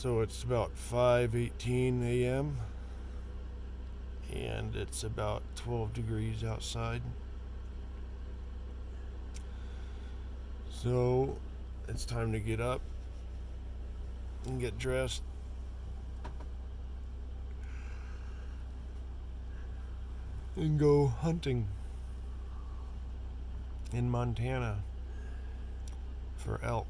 So it's about 5:18 a.m. and it's about 12 degrees outside. So it's time to get up and get dressed and go hunting in Montana for elk.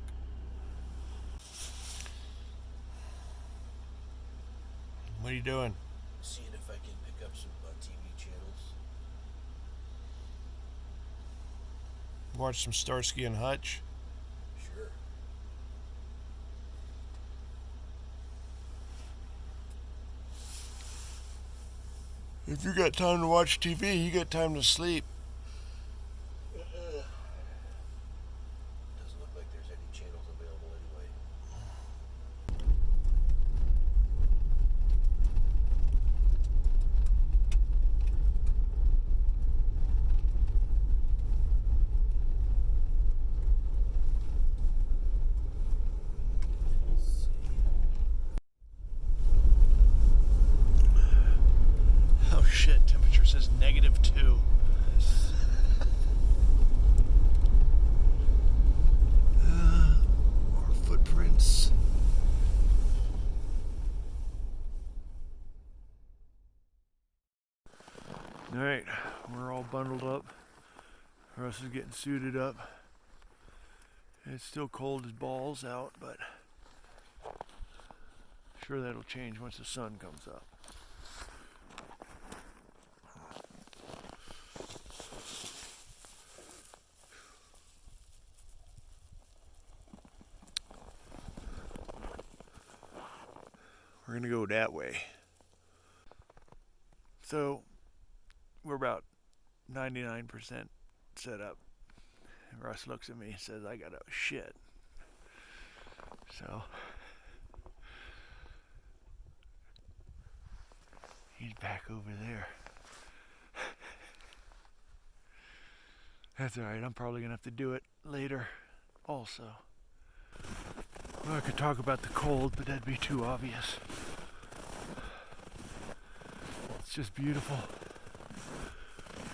What are you doing? Seeing if I can pick up some TV channels. Watch some Starsky and Hutch. Sure. If you got time to watch TV, you got time to sleep. Doesn't look like there's any channels available anyway. Oh shit, temperature says -2. More footprints. Alright, we're all bundled up. Russ is getting suited up. It's still cold as balls out, but sure that'll change once the sun comes up. We're gonna go that way. So we're about 99% set up. And Russ looks at me and says, I gotta shit. So he's back over there. That's alright, I'm probably gonna have to do it later also. Well, I could talk about the cold, but that'd be too obvious. It's just beautiful.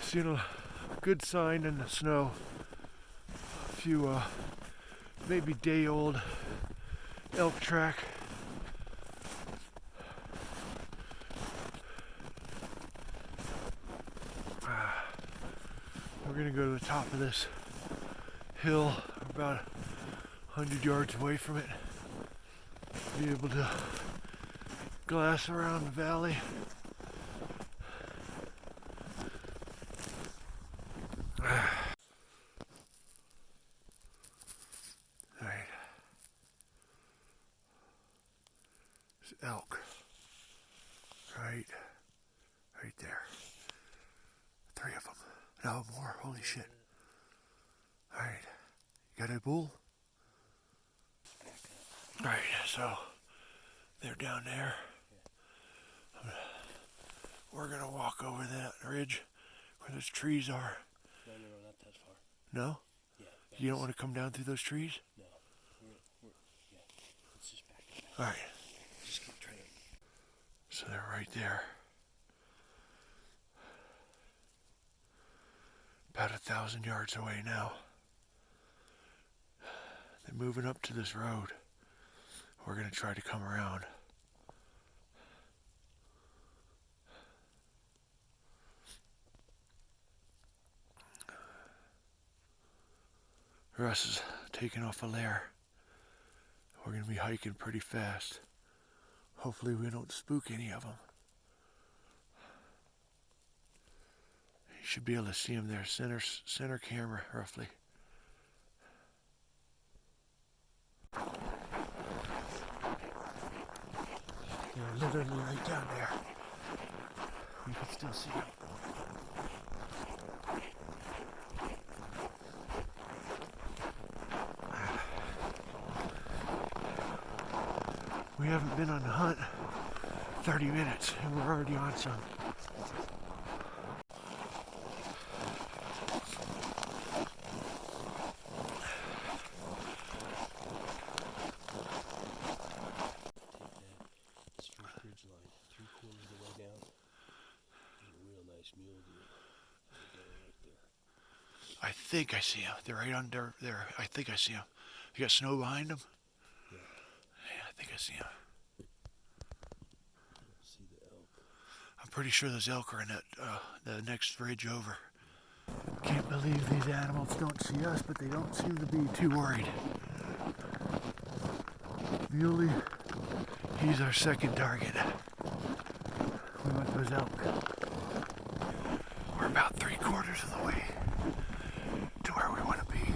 Seen a good sign in the snow. A few maybe day-old elk track. We're gonna go to the top of this hill, about 100 yards away from it. Be able to glass around the valley. Alright. It's elk. Right there. 3 of them. No more. Holy shit. Alright. You got a bull? Alright, so they're down there. We're gonna walk over that ridge where those trees are. No, not that far. No? Yeah. You don't want to come down through those trees? No. Yeah. Let's just back. Alright. Just keep trying. So they're right there. About 1,000 yards away now. They're moving up to this road. We're gonna try to come around. Russ is taking off a lair. We're gonna be hiking pretty fast. Hopefully we don't spook any of them. You should be able to see them there, center camera roughly. They're literally right down there. You can still see them. We haven't been on the hunt 30 minutes and we're already on some. I think I see them. They're right under there. I think I see them. You got snow behind them? Yeah. Yeah, I think I see them. See the elk. I'm pretty sure those elk are in that the next ridge over. Can't believe these animals don't see us, but they don't seem to be too worried. Muley, he's our second target. We want those elk. We're about 3/4 of the way to where we want to be.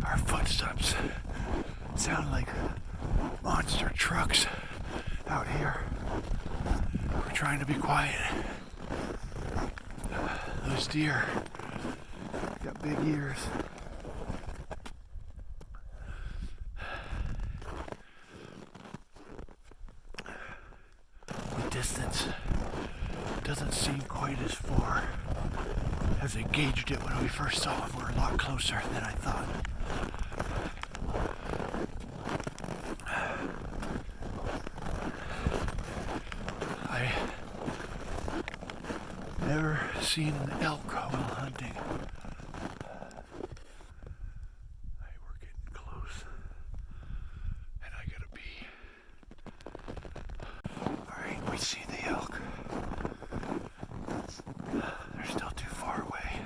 Our footsteps sound like monster trucks out here. We're trying to be quiet. Those deer got big ears. The distance doesn't seem quite as far as I gauged it when we first saw them. We're a lot closer than I thought. I never seen an elk while hunting. We're getting close, and I gotta pee. Alright, we see the elk. They're still too far away.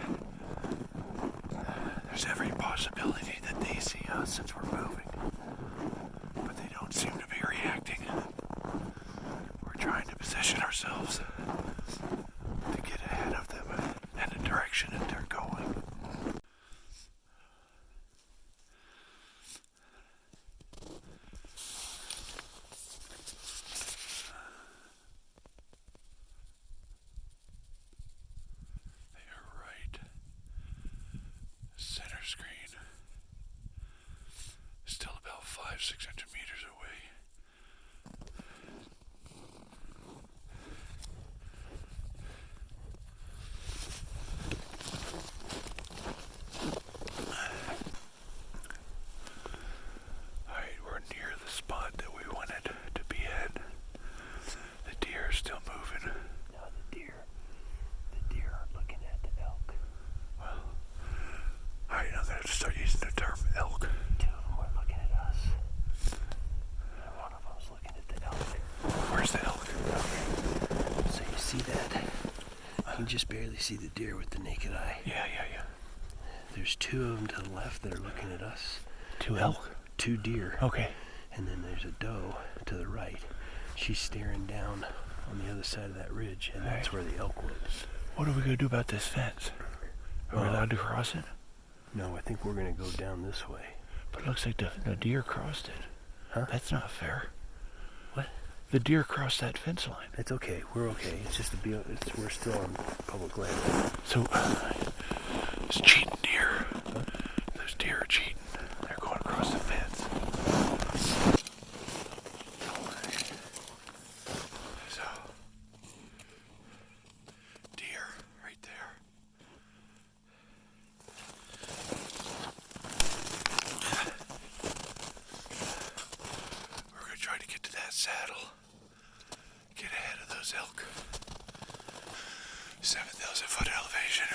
There's every possibility that they see us since we're moving, but they don't seem to be reacting. We're trying to position ourselves to get ahead of them in the direction that they're going. They are right center screen. Still about 500-600 meters away. Alright, we're near the spot that we wanted to be at. The deer are still moving. No, the deer are looking at the elk. Well, alright, I'm going to start using the term elk. Two of them were looking at us. And one of them's looking at the elk. Where's the elk? So you see that? You can just barely see the deer with the naked eye. Yeah. There's two of them to the left that are looking at us. Two elk? Two deer. Okay. And then there's a doe to the right. She's staring down on the other side of that ridge, and that's where the elk was. What are we going to do about this fence? Are we allowed to cross it? No, I think we're going to go down this way. But it looks like the deer crossed it. Huh? That's not fair. What? The deer crossed that fence line. It's okay. We're okay. It's just we're still on public land. So, it's cheating deer. Huh? Those deer are cheating. They're going across the fence. So, deer right there. We're going to try to get to that saddle. Get ahead of those elk. 7,000 foot elevation.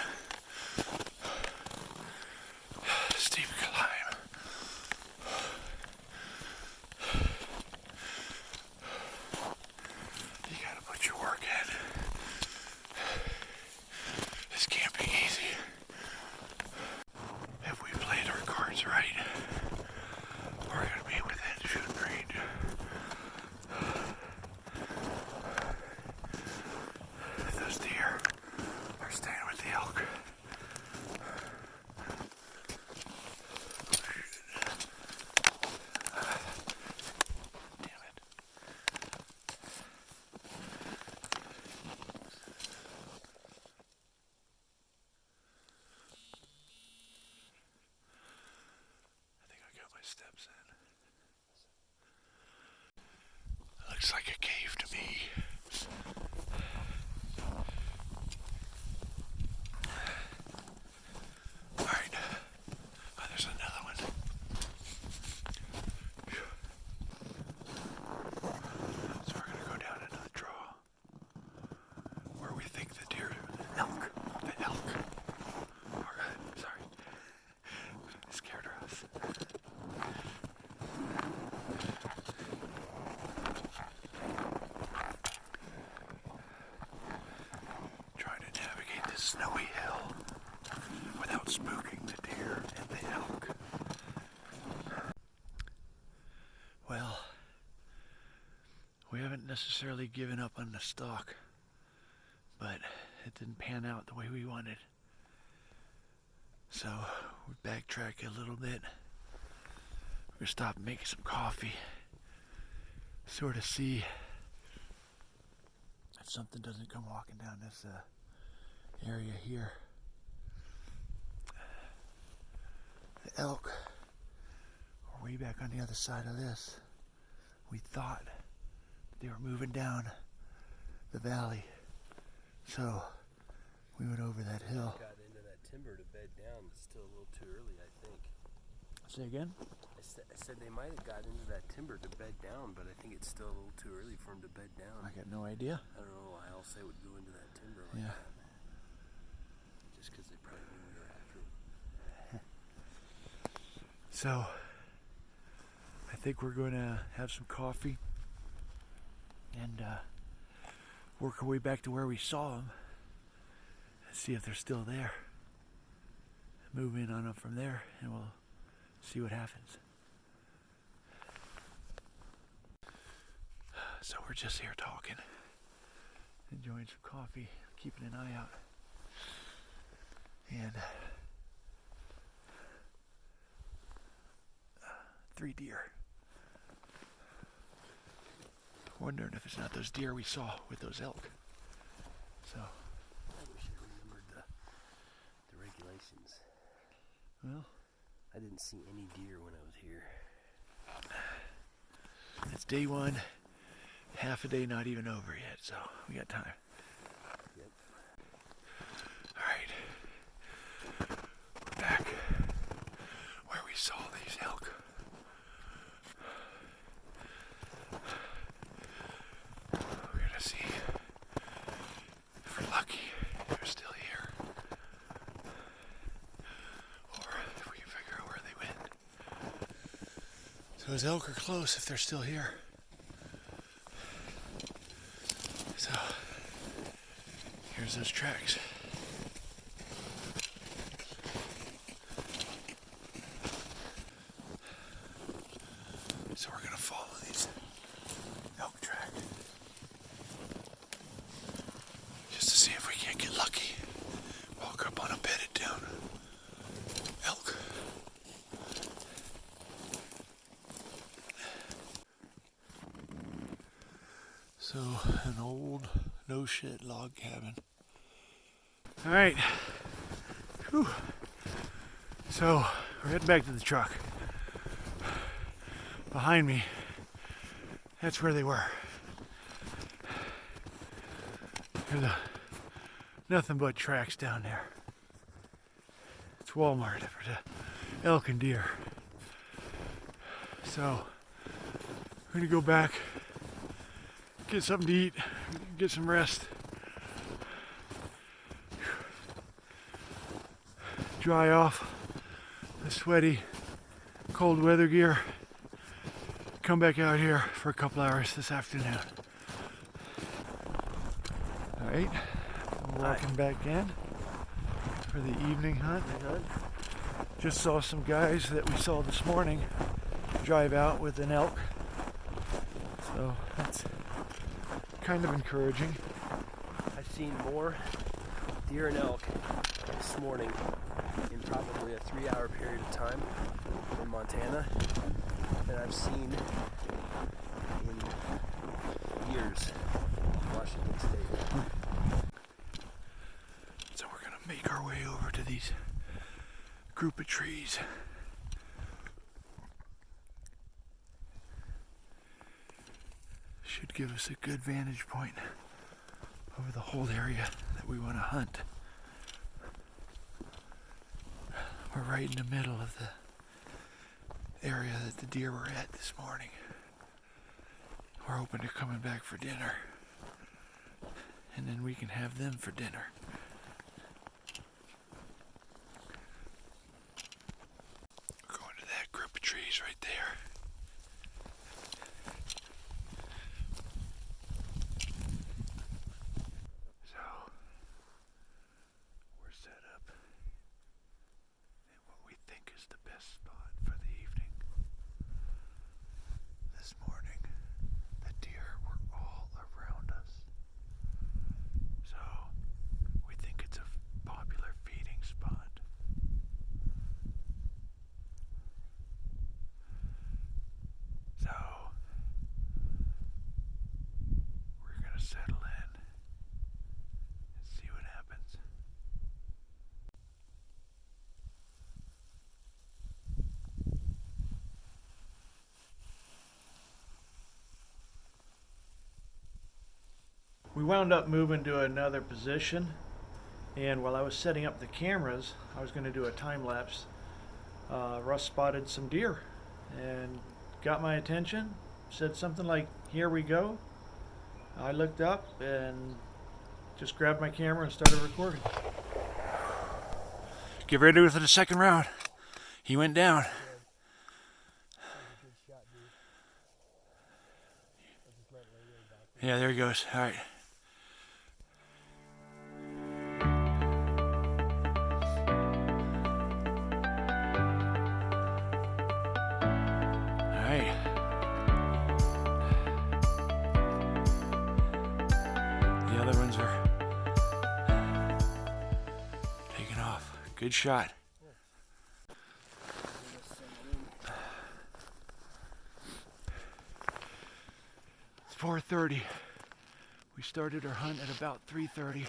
Steep climb. You gotta put your work in. This can't be easy. If we played our cards right, we're gonna be within shooting range. Those deer are staying with the elk. Damn it. I think I got my steps in. Looks like a cave to me. Alright. Oh, there's another one. So we're gonna go down another draw where we think the elk are spooking the deer and the elk. Well, we haven't necessarily given up on the stalk, but it didn't pan out the way we wanted. So we backtrack a little bit. We're gonna stop and make some coffee. Sort of see if something doesn't come walking down this area here. The elk are way back on the other side of this. We thought they were moving down the valley, so we went over that hill. Got into that timber to bed down. It's still a little too early, I think. Say again? I said they might have got into that timber to bed down, but I think it's still a little too early for them to bed down. I got no idea. I don't know why else they would go into that timber like Yeah. that. Just because they probably knew we were after them. So I think we're going to have some coffee and work our way back to where we saw them and see if they're still there. Move in on them from there and we'll see what happens. So we're just here talking, enjoying some coffee, keeping an eye out. And 3 deer. Wondering if it's not those deer we saw with those elk. So, I wish I remembered the regulations. well, I didn't see any deer when I was here. it's day 1, half a day not even over yet, so we got time. Yep. Alright, we're back where we saw these elk. We're gonna see if we're lucky, if they're still here, or if we can figure out where they went. So those elk are close if they're still here. So here's those tracks. So we're gonna follow these elk track just to see if we can't get lucky. Walk up on a bedded down elk. So an old no shit log cabin. All right. Whew. So we're heading back to the truck. Behind me, that's where they were. There's nothing but tracks down there. It's Walmart for the elk and deer. So we're gonna go back, get something to eat, get some rest, dry off the sweaty, cold weather gear, come back out here for a couple hours this afternoon. All right, I'm walking back in for the evening hunt. Just saw some guys that we saw this morning drive out with an elk. So that's kind of encouraging. I've seen more deer and elk this morning in probably a 3-hour period of time in Montana than I've seen in years in Washington State. So we're gonna make our way over to these group of trees. Should give us a good vantage point over the whole area that we want to hunt. We're right in the middle of the area that the deer were at this morning. We're hoping they're coming back for dinner, and then we can have them for dinner. We're going to that group of trees right there. So we're set up wound up moving to another position, and while I was setting up the cameras, I was going to do a time lapse. Russ spotted some deer and got my attention, said something like, "Here we go." I looked up and just grabbed my camera and started recording. Get ready for the second round. He went down. Yeah, there he goes. All right. All right. The other ones are taking off. Good shot. It's 4:30. We started our hunt at about 3:30.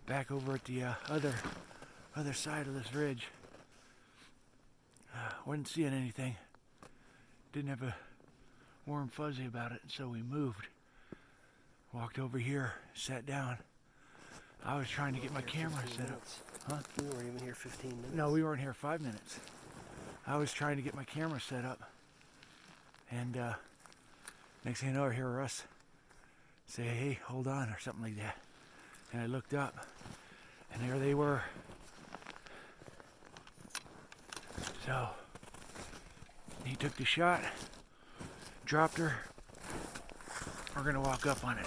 Back over at the other side of this ridge. Wasn't seeing anything. Didn't have a warm fuzzy about it, so we moved. Walked over here, sat down. I was trying to get my camera set up. Huh? We weren't even here 15 minutes. No, we weren't here 5 minutes. I was trying to get my camera set up. And next thing you know, I hear Russ say, "Hey, hold on," or something like that. And I looked up, and there they were. So, he took the shot, dropped her. We're gonna walk up on it.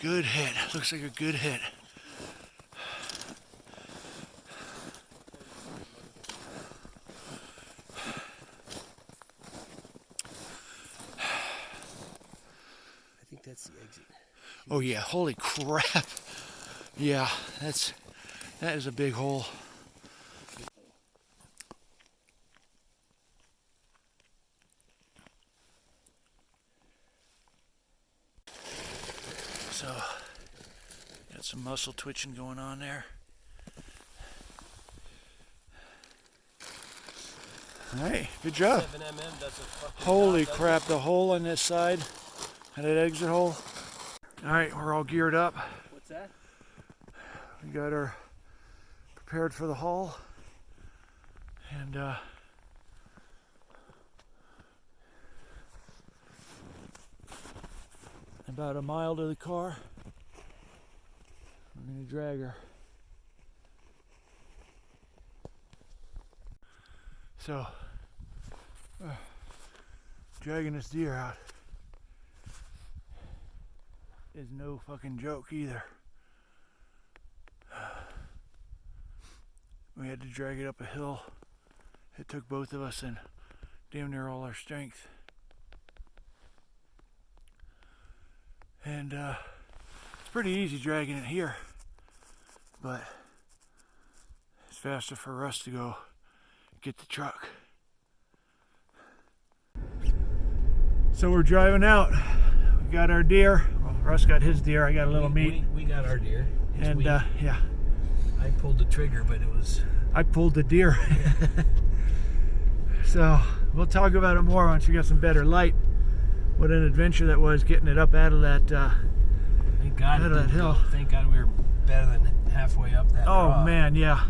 Good hit. Looks like a good hit. I think that's the exit. Oh yeah, holy crap. Yeah, that is a big hole. So, got some muscle twitching going on there. Alright, good job. 7mm, that's a fucking Holy job, crap, the hole on this side, and that exit hole. Alright, we're all geared up. What's that? We got her prepared for the haul. And about a mile to the car. We're gonna drag her. So, dragging this deer out is no fucking joke either. We had to drag it up a hill. It took both of us and damn near all our strength. And it's pretty easy dragging it here, but it's faster for us to go get the truck. So we're driving out. We got our deer. Well, Russ got his deer. I got a little meat. We got our deer. And yeah. I pulled the trigger, but it was... I pulled the deer. So we'll talk about it more once we got some better light. What an adventure that was, getting it up out of that Thank God out of that hill. Thank God we were better than halfway up that draw. Man, yeah.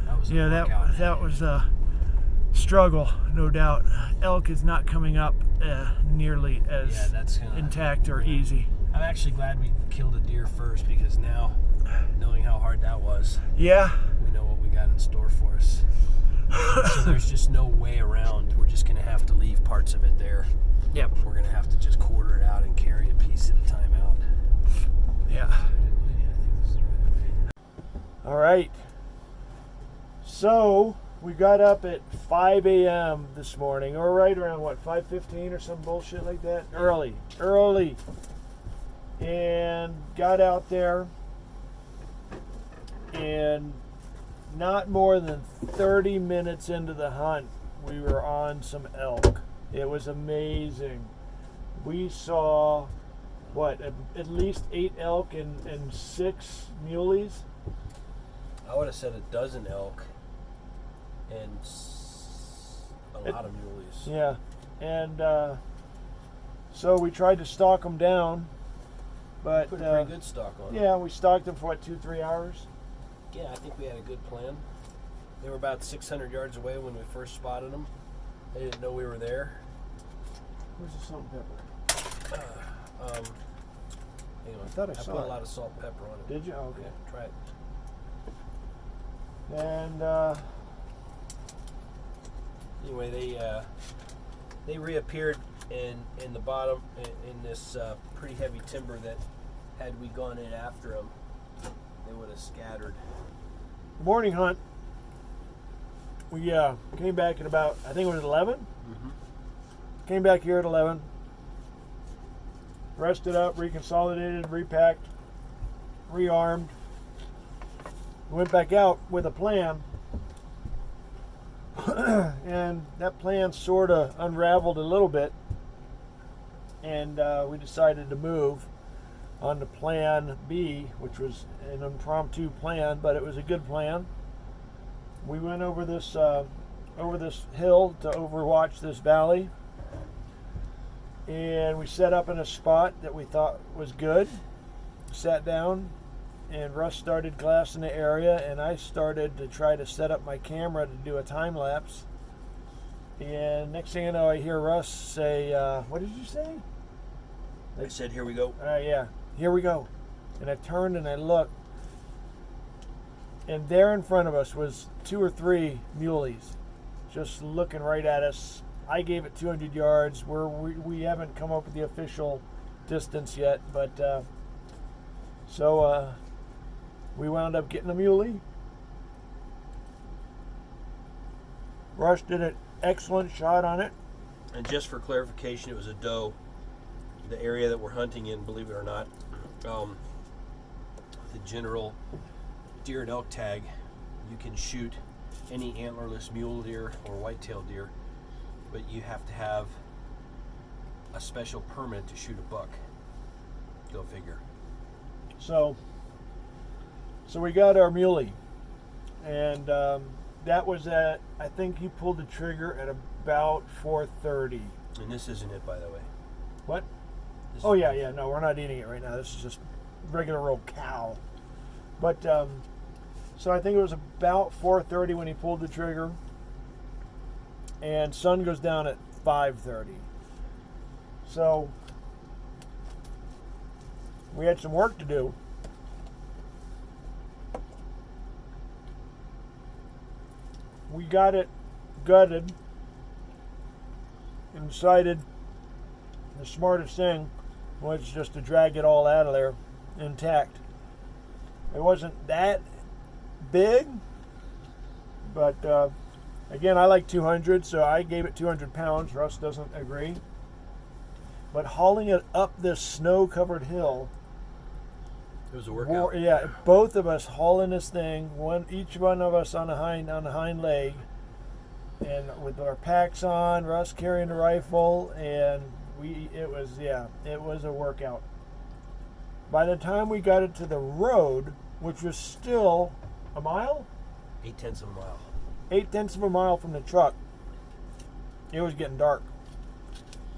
That was a Yeah, workout. that was a struggle, no doubt. Elk is not coming up nearly as intact or easy. I'm actually glad we killed a deer first, because now, knowing how hard that was, Yeah. we know what we got in store for us. So there's just no way around. We're just going to have to leave parts of it there. Yep. We're going to have to just quarter it out and carry a piece at a time out. Yeah. All right. So we got up at 5 a.m. this morning, or right around what, 5:15 or some bullshit like that. Early, and got out there, and not more than 30 minutes into the hunt, we were on some elk. It was amazing. We saw what, at least 8 elk and 6 muleys. I would have said a dozen elk and a lot of muleys. Yeah, and so we tried to stalk them down, but Put a pretty good stock on it. yeah, we stalked them for what, 2-3 hours. Yeah, I think we had a good plan. They were about 600 yards away when we first spotted them. They didn't know we were there. Where's the salt and pepper? Hang on. I thought I put saw a it. lot of salt and pepper on it. Did you? Oh, okay. Yeah, try it. And Anyway, they reappeared in the bottom in this pretty heavy timber that had we gone in after them, they would have scattered. morning hunt. We came back at about, I think it was 11. Mm-hmm. Came back here at 11. Rested up, reconsolidated, repacked, rearmed. Went back out with a plan. And that plan sort of unraveled a little bit. And we decided to move on to plan B, which was an impromptu plan, but it was a good plan. We went over this hill to overwatch this valley, and we set up in a spot that we thought was good. Sat down, and Russ started glassing the area, and I started to try to set up my camera to do a time lapse. And next thing you know, I hear Russ say, "What did you say?" I said, "Here we go." Yeah, here we go. And I turned and I looked, and there in front of us was 2 or 3 muleys just looking right at us. I gave it 200 yards. We haven't come up with the official distance yet, but so we wound up getting a muley. Rush did an excellent shot on it. And just for clarification, it was a doe. The area that we're hunting in, believe it or not, the general deer and elk tag, you can shoot any antlerless mule deer or white-tailed deer, but you have to have a special permit to shoot a buck. Go figure. So we got our muley, and that was at, I think he pulled the trigger at about 4:30. And this isn't it, by the way. What? This Oh is- yeah, no, we're not eating it right now. This is just regular old cow. But so I think it was about 4:30 when he pulled the trigger, and sun goes down at 5:30. So we had some work to do. We got it gutted and decided the smartest thing was just to drag it all out of there intact. It wasn't that big, but again, I like 200, so I gave it 200 pounds. Russ doesn't agree. But hauling it up this snow-covered hill, It was a workout. yeah, both of us hauling this thing, each one of us on the hind leg, and with our packs on, Russ carrying the rifle, and it was a workout. By the time we got it to the road, which was still a mile, 0.8 of a mile. 0.8 of a mile from the truck, it was getting dark.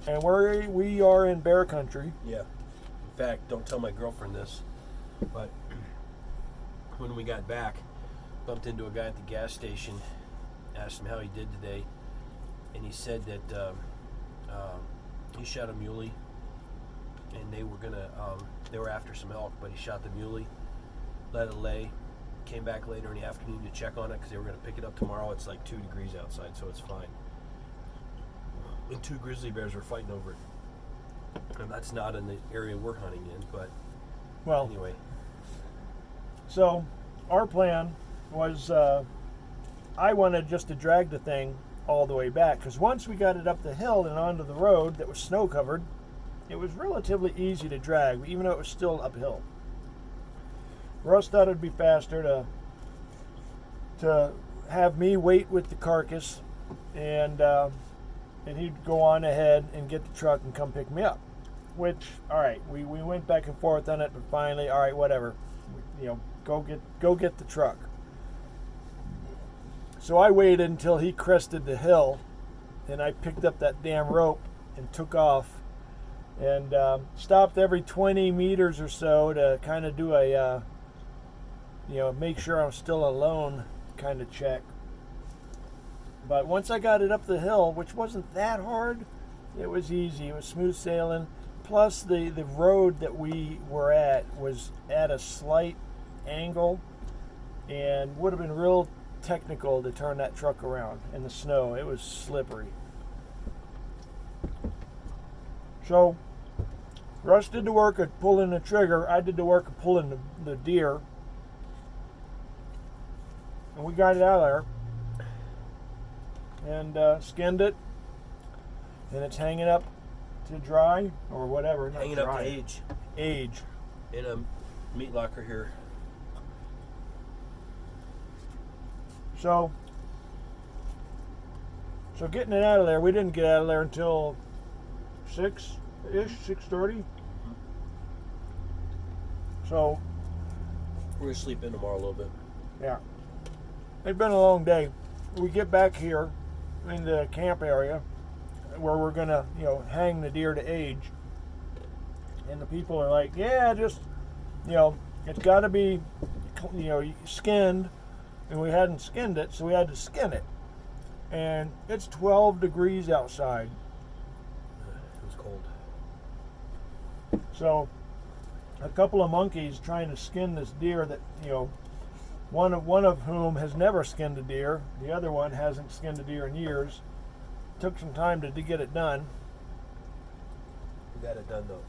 And we are in bear country. Yeah. In fact, don't tell my girlfriend this, but when we got back, bumped into a guy at the gas station, asked him how he did today, and he said that he shot a muley, and they were after some elk, but he shot the muley, let it lay, came back later in the afternoon to check on it because they were going to pick it up tomorrow. It's like 2 degrees outside, so it's fine. And 2 grizzly bears were fighting over it. And that's not in the area we're hunting in, but Well, anyway. so our plan was I wanted just to drag the thing all the way back, because once we got it up the hill and onto the road that was snow covered, it was relatively easy to drag, even though it was still uphill. Russ thought it'd be faster to have me wait with the carcass, and he'd go on ahead and get the truck and come pick me up. Which, all right, we went back and forth on it, but finally, all right, whatever, go get the truck. So I waited until he crested the hill, and I picked up that damn rope and took off, and stopped every 20 meters or so to kind of do a make sure I'm still alone kind of check. But once I got it up the hill, which wasn't that hard, it was easy. It was smooth sailing. Plus the road that we were at was at a slight angle, and would have been real technical to turn that truck around in the snow. It was slippery. So Russ did the work of pulling the trigger. I did the work of pulling the deer. And we got it out of there and skinned it. And it's hanging up to dry or whatever. Not Hanging dry. up to age. Age. In a meat locker here. So getting it out of there, we didn't get out of there until 6-ish, 6:30. So We're going to sleep in tomorrow a little bit. yeah, it's been a long day. We get back here in the camp area where we're gonna, hang the deer to age, and the people are like, yeah, just, it's got to be, skinned, and we hadn't skinned it, so we had to skin it, and it's 12 degrees outside. It was cold. So a couple of monkeys trying to skin this deer that, one of whom has never skinned a deer, the other one hasn't skinned a deer in years. Took some time to get it done. We got it done though.